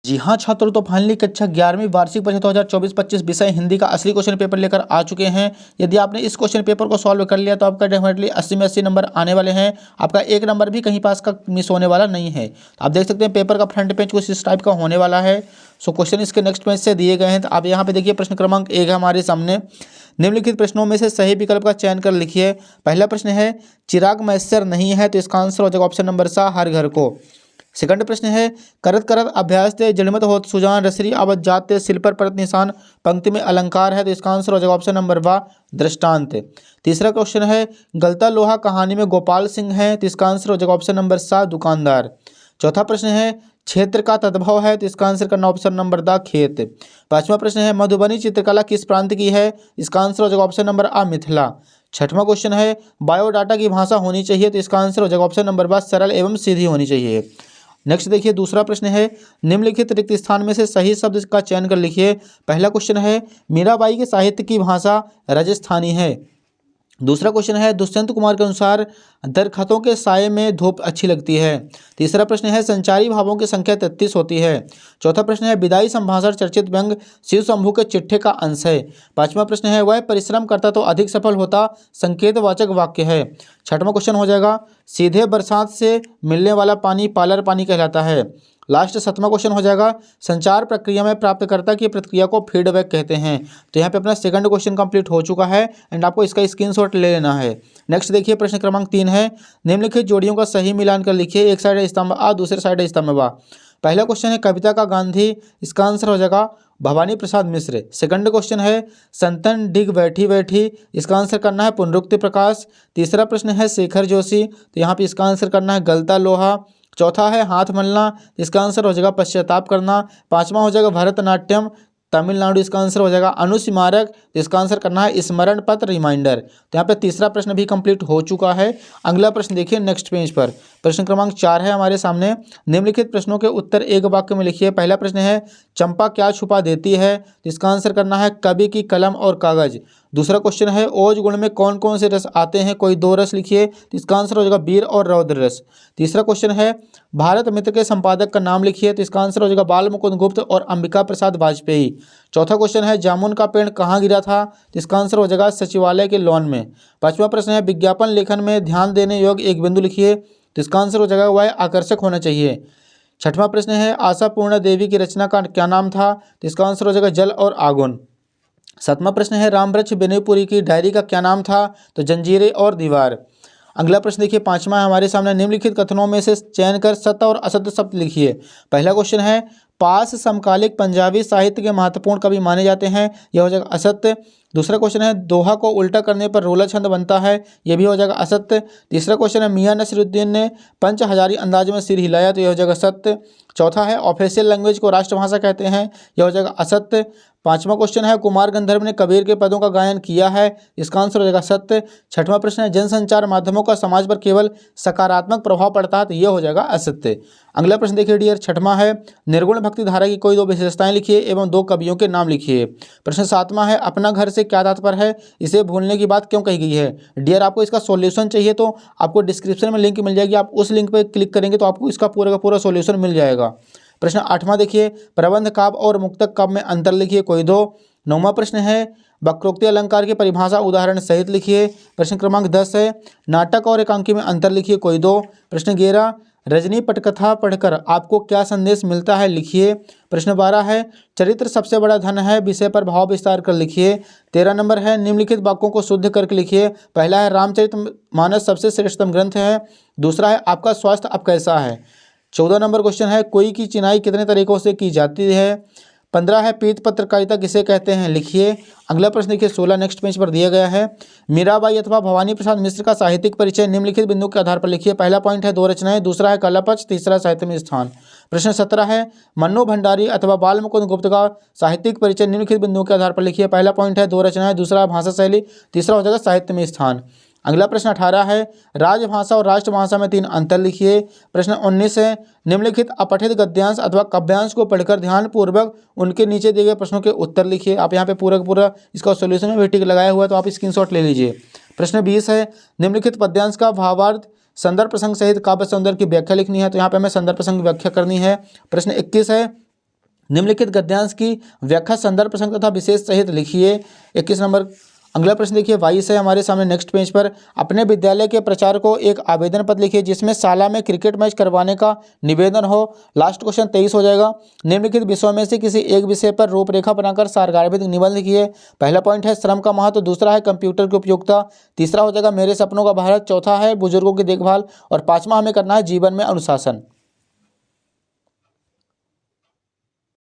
जी हाँ छात्रों, तो फाइनली कक्षा 11वीं वार्षिक परीक्षा 2024-25 विषय हिंदी का असली क्वेश्चन पेपर लेकर आ चुके हैं। यदि आपने इस क्वेश्चन पेपर को सॉल्व कर लिया तो आपका डेफिनेटली 80 में 80 नंबर आने वाले हैं। आपका एक नंबर भी कहीं पास का मिस होने वाला नहीं है। तो आप देख सकते हैं पेपर का फ्रंट पेज कुछ इस टाइप का होने वाला है। सो क्वेश्चन इसके नेक्स्ट पेज से दिए गए हैं। तो आप यहाँ पे देखिए प्रश्न क्रमांक 1 है हमारे सामने। निम्नलिखित प्रश्नों में से सही विकल्प का चयन कर लिखिए। पहला प्रश्न है चिराग मैसर नहीं है, तो इसका आंसर हो जाएगा ऑप्शन नंबर सा हर घर को। सेकंड प्रश्न है करत करत अभ्यास ते जड़मत होत सुजान रसरी आवत जाते सिल पर परत निशान पंक्ति में अलंकार है, तो इसका आंसर हो जाएगा ऑप्शन नंबर बा दृष्टांत। तीसरा क्वेश्चन है गलता लोहा कहानी में गोपाल सिंह है, तो इसका आंसर हो जाएगा ऑप्शन नंबर सा दुकानदार। चौथा प्रश्न है क्षेत्र का तद्भव है, तो इसका आंसर करना ऑप्शन नंबर द खेत। पांचवा प्रश्न है मधुबनी चित्रकला किस प्रांत की है, इसका आंसर हो जाएगा ऑप्शन नंबर आ मिथिला। छठवां क्वेश्चन है बायोडाटा की भाषा होनी चाहिए, तो इसका आंसर हो जाएगा ऑप्शन नंबर बा सरल एवं सीधी होनी चाहिए। नेक्स्ट देखिए दूसरा प्रश्न है निम्नलिखित रिक्त स्थान में से सही शब्द का चयन कर लिखिए। पहला क्वेश्चन है मीराबाई के साहित्य की भाषा राजस्थानी है। दूसरा क्वेश्चन है दुष्यंत कुमार के अनुसार दरखतों के साये में धूप अच्छी लगती है। तीसरा प्रश्न है संचारी भावों की संख्या 33 होती है। चौथा प्रश्न है विदाई संभाषण चर्चित व्यंग शिव शंभू के चिट्ठे का अंश है। पांचवा प्रश्न है वह परिश्रम करता तो अधिक सफल होता संकेतवाचक वाक्य है। छठवां क्वेश्चन हो जाएगा सीधे बरसात से मिलने वाला पानी पालर पानी कहलाता है। लास्ट सातवां क्वेश्चन हो जाएगा संचार प्रक्रिया में प्राप्तकर्ता की प्रतिक्रिया को फीडबैक कहते हैं। तो यहाँ पे अपना सेकंड क्वेश्चन कंप्लीट हो चुका है एंड आपको इसका स्क्रीनशॉट ले लेना है। नेक्स्ट देखिए प्रश्न क्रमांक 3 है निम्नलिखित जोड़ियों का सही मिलान कर लिखिए। एक साइड है स्तंभ आ, दूसरे साइड है स्तंभ बा। पहला क्वेश्चन है कविता का गांधी, इसका आंसर हो जाएगा भवानी प्रसाद मिश्र। सेकंड क्वेश्चन है संतन डिग बैठी बैठी, इसका आंसर करना है पुनरुक्ति प्रकाश। तीसरा प्रश्न है शेखर जोशी, तो यहाँ पे इसका आंसर करना है गलता लोहा। चौथा है हाथ मलना, इसका आंसर हो जाएगा पश्चाताप करना। पांचवा हो जाएगा भरतनाट्यम तमिलनाडु, इसका आंसर हो जाएगा अनुस्मारक, इसका आंसर करना है स्मरण पत्र रिमाइंडर। तो यहाँ पे तीसरा प्रश्न भी कंप्लीट हो चुका है। अगला प्रश्न देखिए नेक्स्ट पेज पर प्रश्न क्रमांक 4 है हमारे सामने। निम्नलिखित प्रश्नों के उत्तर एक वाक्य में लिखिए। पहला प्रश्न है चंपा क्या छुपा देती है, तो इसका आंसर करना है कवि की कलम और कागज। दूसरा क्वेश्चन है ओज गुण में कौन कौन से रस आते हैं, कोई दो रस लिखिए, तो इसका आंसर हो जाएगा वीर और रौद्र रस। तीसरा क्वेश्चन है भारत मित्र के संपादक का नाम लिखिए, तो इसका आंसर हो जाएगा बाल मुकुंद गुप्त और अंबिका प्रसाद वाजपेयी। चौथा क्वेश्चन है जामुन का पेड़ कहाँ गिरा था, तो इसका आंसर हो जाएगा सचिवालय के लॉन में। पांचवा प्रश्न है विज्ञापन लेखन में ध्यान देने योग्य एक बिंदु लिखिए, तो इसका आंसर हो जाएगा वह आकर्षक होना चाहिए। छठवां प्रश्न है आशा पूर्ण देवी की रचना का क्या नाम था, तो इसका आंसर हो जाएगा जल और आगुन। सातवां प्रश्न है रामवृक्ष बेनीपुरी की डायरी का क्या नाम था, तो जंजीरें और दीवार। अगला प्रश्न देखिए पांचवा है हमारे सामने। निम्नलिखित कथनों में से चयन कर सत्य और असत्य शब्द लिखिए। पहला क्वेश्चन है पास समकालिक पंजाबी साहित्य के महत्वपूर्ण कवि माने जाते हैं, यह हो जाएगा असत्य। दूसरा क्वेश्चन है दोहा को उल्टा करने पर रोला छंद बनता है, यह भी हो जाएगा असत्य। तीसरा क्वेश्चन है मियां नसीरुद्दीन ने पंच हजारी अंदाज में सिर हिलाया, तो यह हो जाएगा सत्य। चौथा है ऑफिशियल लैंग्वेज को राष्ट्रभाषा कहते हैं, यह हो जाएगा असत्य। पांचवा क्वेश्चन है कुमार गंधर्व ने कबीर के पदों का गायन किया है, इसका आंसर हो जाएगा सत्य। छठवां प्रश्न है जनसंचार माध्यमों का समाज पर केवल सकारात्मक प्रभाव पड़ता है, तो यह हो जाएगा असत्य। अगला प्रश्न देखिए डियर छठवां है निर्गुण भक्ति धारा की कोई दो विशेषताएं लिखिए एवं दो कवियों के नाम लिखिए। प्रश्न सातवां है अपना घर से क्या तात्पर्य है, इसे भूलने की बात क्यों कही गई है। डियर आपको इसका सॉल्यूशन चाहिए तो आपको डिस्क्रिप्शन में लिंक मिल जाएगी, आप उस लिंक पर क्लिक करेंगे तो आपको इसका पूरा का पूरा सॉल्यूशन मिल जाएगा। प्रश्न आठवां देखिए प्रबंध काव्य और मुक्तक काव्य में अंतर लिखिए कोई दो। नौवां प्रश्न है वक्रोक्ति अलंकार की परिभाषा उदाहरण सहित लिखिए। प्रश्न क्रमांक 10 है नाटक और एकांकी में अंतर लिखिए कोई दो। प्रश्न 11 रजनी पटकथा पढ़कर आपको क्या संदेश मिलता है लिखिए। प्रश्न 12 है चरित्र सबसे बड़ा धन है, विषय पर भाव विस्तार कर लिखिए। 13 नंबर है निम्नलिखित वाक्यों को शुद्ध करके लिखिए। पहला है रामचरितमानस सबसे श्रेष्ठतम ग्रंथ है। दूसरा है आपका स्वास्थ्य अब कैसा है। 14 नंबर क्वेश्चन है कोई की चिनाई कितने तरीकों से की जाती है। 15 है पीत पत्रकारिता किसे कहते हैं लिखिए। अगला प्रश्न देखिए 16 नेक्स्ट पेज पर दिया गया है मीराबाई अथवा भवानी प्रसाद मिश्र का साहित्यिक परिचय निम्नलिखित बिंदु के आधार पर लिखिए। पहला पॉइंट है दो रचनाएं, दूसरा है कला पक्ष, तीसरा साहित्य में स्थान। प्रश्न 17 है मन्नू भंडारी अथवा बाल मुकुंद गुप्त का साहित्यिक परिचय निम्नलिखित बिंदुओं के आधार पर लिखिए। पहला पॉइंट है दो रचनाएं, दूसरा भाषा शैली, तीसरा हो जाएगा साहित्य में स्थान। अगला प्रश्न 18 है राजभाषा और राष्ट्रभाषा में 3 अंतर लिखिए। प्रश्न 19 है निम्नलिखित अपठित गद्यांश अथवा काव्यांश को पढ़कर ध्यानपूर्वक उनके नीचे दिए गए प्रश्नों के उत्तर लिखिए। आप यहाँ पे पूरा का पूरा इसका सॉल्यूशन में भी टिक लगाया हुआ है, तो आप स्क्रीनशॉट ले लीजिए। प्रश्न 20 है निम्नलिखित पद्यांश का भावार्थ संदर्भ प्रसंग सहित काव्य सौंदर्य की व्याख्या लिखनी है, तो यहाँ पे हमें संदर्भ प्रसंग की व्याख्या करनी है। प्रश्न 21 है निम्नलिखित गद्यांश की व्याख्या संदर्भ प्रसंग तथा विशेष सहित लिखिए। 21 नंबर। अगला प्रश्न देखिए 22 है हमारे सामने नेक्स्ट पेज पर। अपने विद्यालय के प्रचारक को एक आवेदन पत्र लिखिए जिसमें शाला में क्रिकेट मैच करवाने का निवेदन हो। लास्ट क्वेश्चन 23 हो जाएगा। निम्नलिखित विषयों में से किसी एक विषय पर रूपरेखा बनाकर सारगार्भिक निबंध लिखिए। पहला पॉइंट है श्रम का महत्व, दूसरा है कंप्यूटर की उपयोगिता, तीसरा हो जाएगा मेरे सपनों का भारत, चौथा है बुजुर्गों की देखभाल और पांचवा हमें करना है जीवन में अनुशासन।